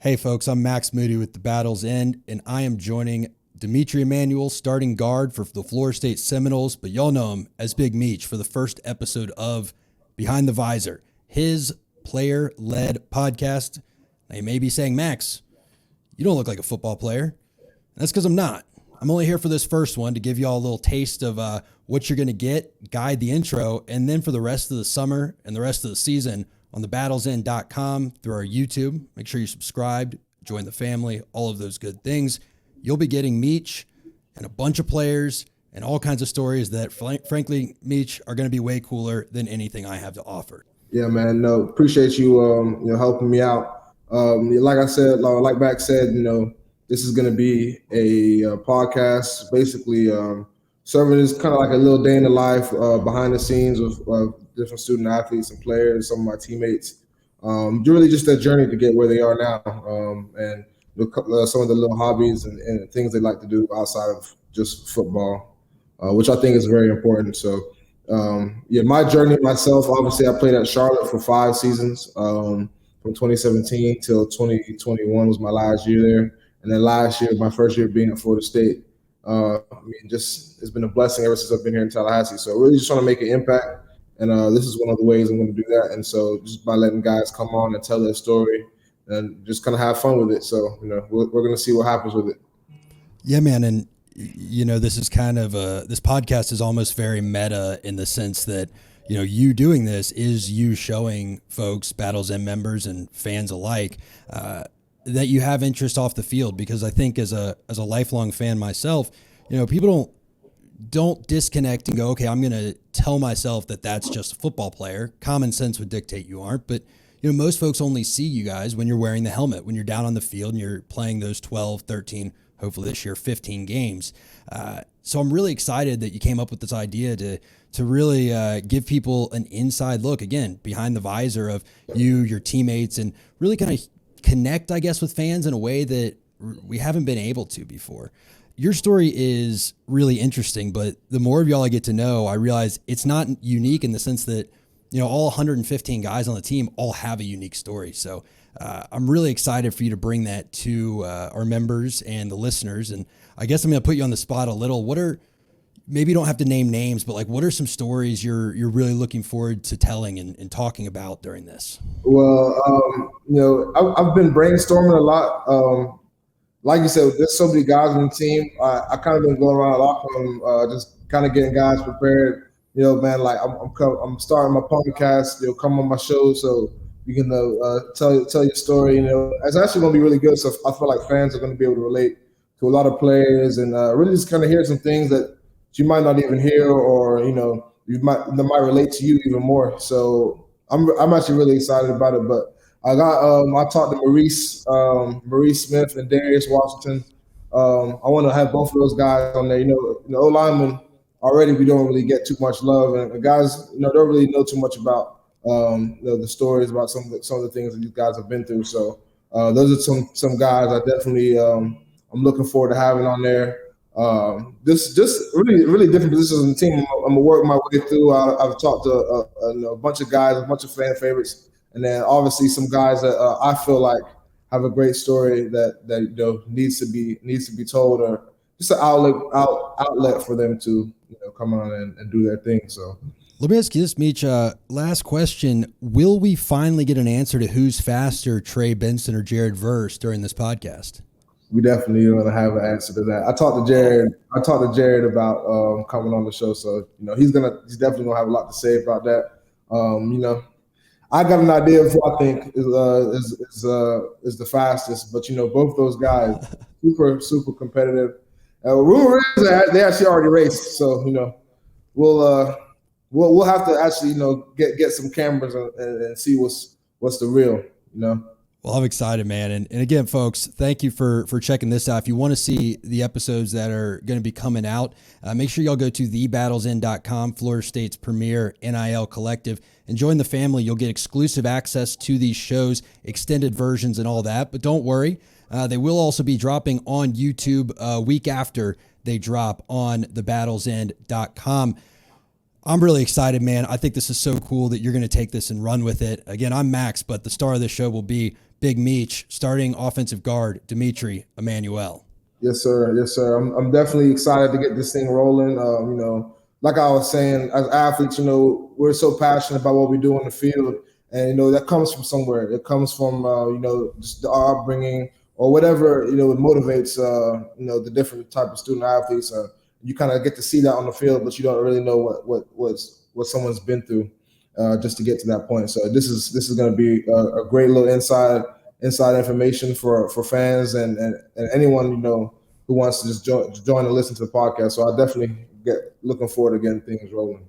Hey folks, I'm Max Moody with the Battle's End, and I am joining Emmanuel, starting guard for the Florida State Seminoles, but y'all know him as Big Meech for the first episode of Behind the Visor, his player-led podcast. Now you may be saying, Max, you don't look like a football player. That's because I'm not. I'm only here for this first one to give y'all a little taste of what you're going to get, guide the intro, and then for the rest of the summer and the rest of the season on thebattlesend.com, through our YouTube. Make sure you're subscribed, join the family, all of those good things. You'll be getting Meech and a bunch of players and all kinds of stories that, frankly, Meech, are going to be way cooler than anything I have to offer. Yeah, man. No, appreciate you, helping me out. Like I said, like Max said, this is going to be a podcast, basically serving as kind of like a little day in the life behind the scenes of different student athletes and players, some of my teammates. Really just that journey to get where they are now, and some of the little hobbies and things they like to do outside of just football, which I think is very important. So, my journey myself, obviously I played at Charlotte for 5 seasons, from 2017 till 2021 was my last year there. And then last year, my first year being at Florida State, it's been a blessing ever since I've been here in Tallahassee. So really just trying to make an impact. And this is one of the ways I'm going to do that. And so just by letting guys come on and tell their story and just kind of have fun with it. So, we're going to see what happens with it. Yeah, man. And, this is kind of this podcast is almost very meta in the sense that, you doing this is you showing folks, Battle's End members and fans alike, that you have interest off the field. Because I think as a lifelong fan myself, people don't disconnect and go, okay, I'm going to tell myself that that's just a football player. Common sense would dictate you aren't. But, most folks only see you guys when you're wearing the helmet, when you're down on the field and you're playing those 12, 13, hopefully this year, 15 games. So I'm really excited that you came up with this idea to really give people an inside look, again, behind the visor of you, your teammates, and really kind of connect, I guess, with fans in a way that we haven't been able to before. Your story is really interesting, but the more of y'all I get to know, I realize it's not unique in the sense that, all 115 guys on the team all have a unique story. So I'm really excited for you to bring that to our members and the listeners. And I guess I'm going to put you on the spot a little. Maybe you don't have to name names, but what are some stories you're really looking forward to telling and talking about during this? Well, I've been brainstorming a lot. Like you said, there's so many guys on the team. I kind of been going around a lot from just kind of getting guys prepared. Man, like I'm starting my podcast. Come on my show so you can tell your story. It's actually going to be really good. So I feel like fans are going to be able to relate to a lot of players and really just kind of hear some things that you might not even hear, or that might relate to you even more. So I'm actually really excited about it. But I talked to Maurice Smith and Darius Washington. I want to have both of those guys on there. O-linemen already we don't really get too much love, and the guys don't really know too much about the stories about some of the things that these guys have been through. So those are some guys I definitely I'm looking forward to having on there. Just really really different positions on the team. I'm gonna work my way through. I've talked to a bunch of guys, a bunch of fan favorites. And then obviously some guys that I feel like have a great story that needs to be told, or just an outlet for them to come on and do their thing. So let me ask you this, Meech. Last question: will we finally get an answer to who's faster, Trey Benson or Jared Verse, during this podcast? We definitely want to have an answer to that. I talked to Jared about coming on the show, so he's definitely gonna have a lot to say about that. I got an idea of who I think is the fastest, but both those guys super competitive. Rumor is that they actually already raced, so we'll have to actually get some cameras and see what's the real. Well, I'm excited, man. And again, folks, thank you for checking this out. If you want to see the episodes that are going to be coming out, make sure y'all go to thebattlesend.com, Florida State's premier NIL collective, and join the family. You'll get exclusive access to these shows, extended versions and all that. But don't worry, they will also be dropping on YouTube a week after they drop on thebattlesend.com. I'm really excited, man. I think this is so cool that you're going to take this and run with it. Again, I'm Max, but the star of this show will be Big Meech, starting offensive guard Dimitri Emmanuel. Yes, sir. Yes, sir. I'm definitely excited to get this thing rolling. Like I was saying, as athletes, we're so passionate about what we do on the field, and that comes from somewhere. It comes from just the upbringing or whatever it motivates the different type of student athletes. You kind of get to see that on the field, but you don't really know what someone's been through just to get to that point. So this is going to be a great little inside information for fans and anyone who wants to just join and listen to the podcast. So I definitely get looking forward to getting things rolling.